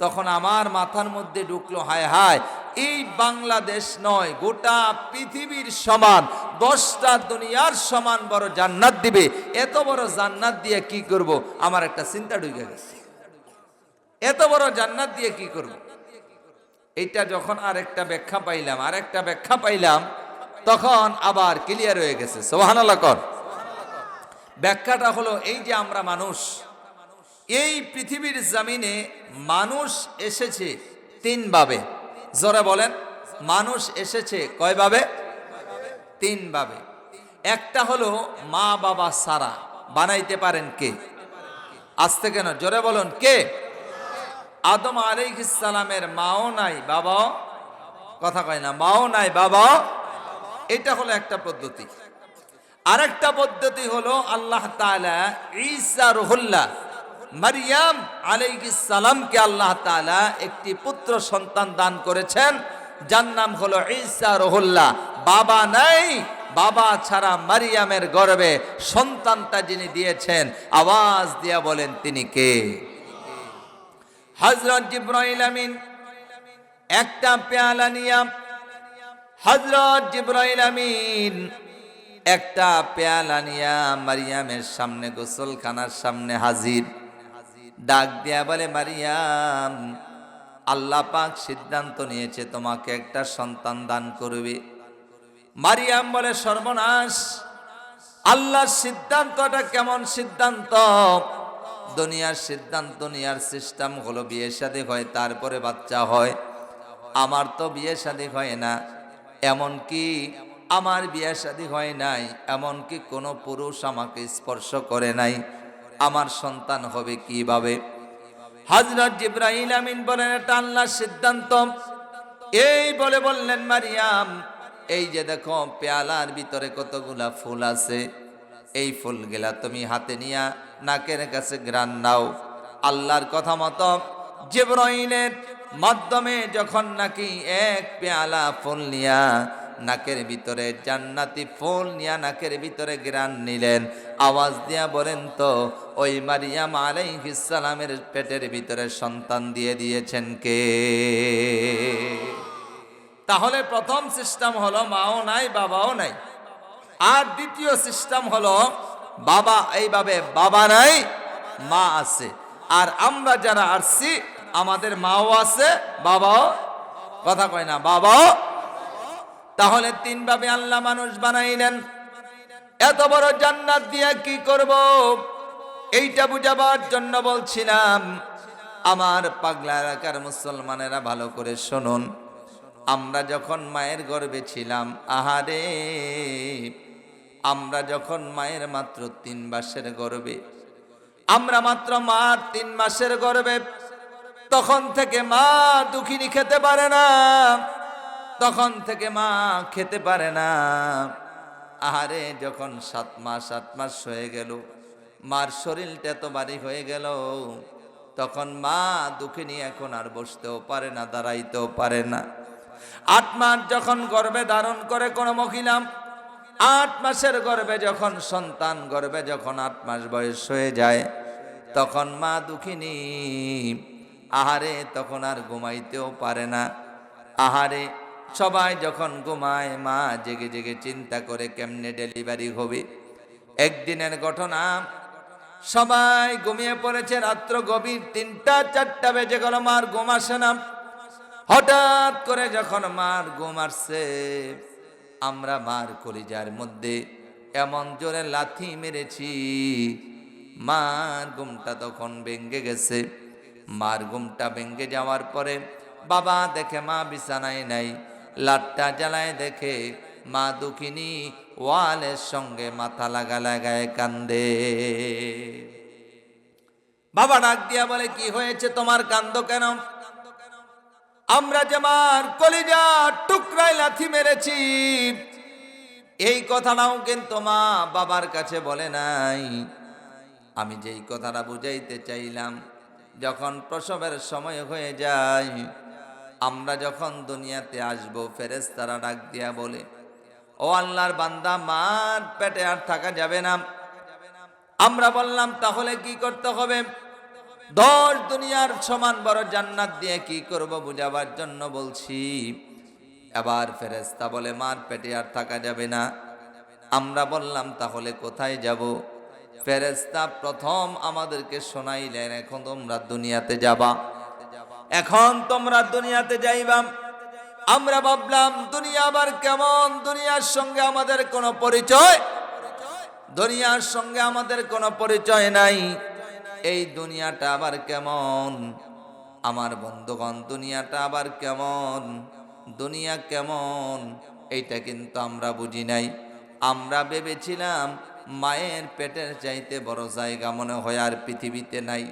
তখন আমার মাথার মধ্যে ঢুকলো, হায় হায়, এই বাংলাদেশ নয়, গোটা পৃথিবীর সমান, 10টা দুনিয়ার সমান বড় জান্নাত দিবে। এত বড় জান্নাত দিয়ে কি করব? আমার একটা চিন্তা ঢুকে গেছে, এত বড় জান্নাত দিয়ে কি করব? এইটা যখন আরেকটা ব্যাখ্যা পাইলাম, তখন আবার ক্লিয়ার হয়ে গেছে। সুবহানাল্লাহ কর। ব্যাখ্যাটা হলো এই যে আমরা মানুষ, এই পৃথিবীর জমিনে মানুষ এসেছে 3 ভাবে। জোরে বলেন, মানুষ এসেছে কয় ভাবে? 3 ভাবে। একটা হলো মা বাবা সারা, বানাইতে পারেন কে? আসতে কেন, জোরে বলুন কে? আদম আলাইহিস সালামের মাও নাই বাবাও, কথা কয় না, মাও নাই বাবাও। এটা হলো একটা পদ্ধতি। আরেকটা পদ্ধতি হলো আল্লাহ তাআলা ঈসা রুহুল্লাহ মারইয়াম আলাইহিস সালামকে আল্লাহ তাআলা একটি পুত্র সন্তান দান করেছেন, যার নাম হলো ঈসা রুহুল্লাহ। বাবা নাই, বাবা ছাড়া মারইয়ামের গর্ভে সন্তানটা যিনি দিয়েছেন, আওয়াজ দিয়া বলেন তিনি কে? হযরত জিবরাইল আমিন একটা পেয়ালা নিয়া, হযরত জিবরাইল আমিন একটা পেয়ালা নিয়া মারিয়ামের সামনে, গোসলখানার সামনে হাজির। ডাক দিয়া বলে, মারিয়াম, আল্লাহ পাক সিদ্ধান্ত নিয়েছে তোমাকে একটা সন্তান দান করবে। মারিয়াম বলে, সর্বনাশ, আল্লাহর সিদ্ধান্তটা কেমন সিদ্ধান্ত? দুনিয়ার সিদ্ধান্ত, দুনিয়ার সিস্টেম হলো বিয়ে শাদী হয়, তারপরে বাচ্চা হয়। আমার তো বিয়ে শাদী হয় না, এমনকি আমার বিয়ে শাদী হয় নাই, এমনকি কোনো পুরুষ আমাকে স্পর্শ করে নাই, আমার সন্তান হবে কিভাবে? হযরত জিবরাইল আমিন বলেন, এটা আল্লাহর সিদ্ধান্ত। এই বলে বললেন, মারিয়াম, এই যে দেখো পেয়ালার ভিতরে কতগুলা ফুল আছে, এই ফুলগুলা তুমি হাতে নিয়া নাকের কাছে ঘ্রাণ নাও। আল্লাহর কথা মতো জিবরাইলের মাধ্যমে যখন নাকি এক পেয়ালা ফুল নিয়া নাকের ভিতরে, জান্নাতি ফুল নিয়া নাকের ভিতরে ঘ্রাণ নিলেন, আওয়াজ দিয়া বলেন তো, ওই মারিয়াম আলাইহিস সালামের পেটের ভিতরে সন্তান দিয়ে দিয়েছেন কে? তাহলে প্রথম সিস্টেম হলো মাও নাই বাবাও নাই। আর দ্বিতীয় সিস্টেম হলো বাবা, এইভাবে বাবা নাই মা আছে। আর আমরা যারা আসছি, আমাদের মাও আছে বাবাও, কথা কয় না, বাবাও। তাহলে 3 ভাবে আল্লাহ মানুষ বানাইলেন। এত বড় জান্নাত দিয়ে কি করব? এইটা বুঝাবার জন্য বলছিলাম। আমার পাগলা এলাকার মুসলমানেরা ভালো করে শুনুন। আমরা যখন মায়ের গর্ভে ছিলাম, আহারে, আমরা যখন মায়ের মাত্র 3 মাসের গর্ভে, আমরা মাত্র মার 3 মাসের গর্ভে, তখন থেকে মা দুঃখিনী খেতে পারে না, তখন থেকে মা খেতে পারে না। আহারে, যখন 7 মাস 8 মাস হয়ে গেল, মার শরীরটা এত ভারী হয়ে গেল, তখন মা দুঃখিনী এখন আর বসতেও পারে না, দাঁড়াইতেও পারে না। 8 মাস যখন গর্ভে ধারণ করে কোনো মহিলা, 8 মাসের গর্ভে যখন সন্তান, গর্ভে যখন 8 মাস বয়স হয়ে যায়, তখন মা দুঃখিনী, আহারে, তখন আর ঘুমাইতেও পারে না। আহারে, সবাই যখন ঘুমায়, মা জেগে জেগে চিন্তা করে কেমনে ডেলিভারি হবে। একদিনের ঘটনা, সবাই ঘুমিয়ে পড়েছে, রাত্র গভীর 3টা 4টা বেজে গেল, মার ঘুম আসে না। হঠাৎ করে যখন মার ঘুম আসছে, আমরা মার কলিজার মধ্যে এমন জোরে লাথি মেরেছি, মার ঘুমটা তখন ভেঙে গেছে। মার ঘুমটা ভেঙে যাওয়ার পরে বাবা দেখে মা বিছানায় নাই, লাটটা জ্বালায় দেখে মা দুঃখিনী ওয়ালের সঙ্গে মাথা লাগায় কান্দে। বাবা ডাক দিয়া বলে, কি হয়েছে তোমার, কান্দো কেন? আমরা যে মার কলিজা টুকরায় লাথি মেরেছি, এই কথাটাও কিন্তু মা বাবার কাছে বলে নাই। আমি যেই কথাটা বুঝাইতে চাইলাম, যখন প্রসবের সময় হয়ে যায়, আমরা যখন দুনিয়াতে আসব, ফেরেশতারা ডাক দিয়া বলে, ও আল্লাহর বান্দা, মার পেটে আর থাকা যাবে না। আমরা বললাম, তাহলে কি করতে হবে? 10 দুনিয়ার সমান বড় জান্নাত দিয়ে কি করব বুঝাবার জন্য বলছি। এবার ফেরেশতা বলে মার পেটে আর থাকা যাবে না। আমরা বললাম তাহলে কোথায় যাব? ফেরেশতা প্রথম আমাদেরকে শোনাইলেন, এখন তোমরা দুনিয়াতে যাবা, এখন তোমরা দুনিয়াতে যাইবা। আমরা ভাবলাম দুনিয়া আবার কেমন, দুনিয়ার সঙ্গে আমাদের কোনো পরিচয়, দুনিয়ার সঙ্গে আমাদের কোনো পরিচয় নাই, এই দুনিয়াটা আবার কেমন? আমার বন্ধুগণ, দুনিয়াটা আবার কেমন, দুনিয়া কেমন এইটা কিন্তু আমরা বুঝি নাই। আমরা ভেবেছিলাম মায়ের পেটের চাইতে বড় জায়গা মনে হয় আর পৃথিবীতে নাই।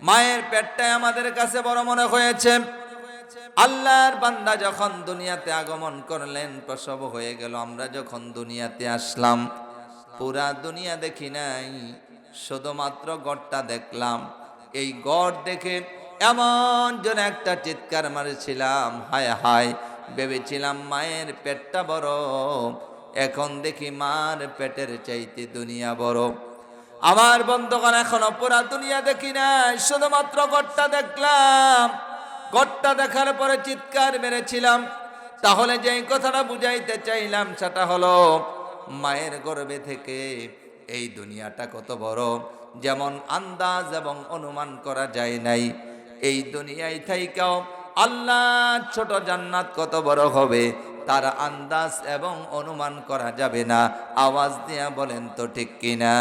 মায়ের পেটটাই আমাদের কাছে বড় মনে হয়েছে। আল্লাহর বান্দা যখন দুনিয়াতে আগমন করলেন, প্রসব হয়ে গেল, আমরা যখন দুনিয়াতে আসলাম, পুরা দুনিয়া দেখি নাই, শুধুমাত্র গড়টা দেখলাম। এই গড় দেখে এমন যেন একটা চিৎকার মারেছিলাম, হায় হায়, ভেবেছিলাম মায়ের পেটটা বড়, এখন দেখি মার পেটের চাইতে দুনিয়া বড়। আমার বন্ধুগণ, এখনো পুরা দুনিয়া দেখি নাই, শুধুমাত্র গড়টা দেখলাম। গড়টা দেখার পরে চিৎকার মেরেছিলাম। তাহলে যেই কথাটা বুঝাইতে চাইলাম সেটা হলো, মায়ের গর্ভে থেকে এই দুনিয়াটা কত বড়, যেমন আন্দাজ এবং অনুমান করা যায় নাই। এই দুনিয়ায় থাইকাও আল্লাহ ছোট জান্নাত কত বড় হবে তার আন্দাজ এবং অনুমান করা যাবে না। আওয়াজ দিয়া বলেন তো ঠিক কিনা?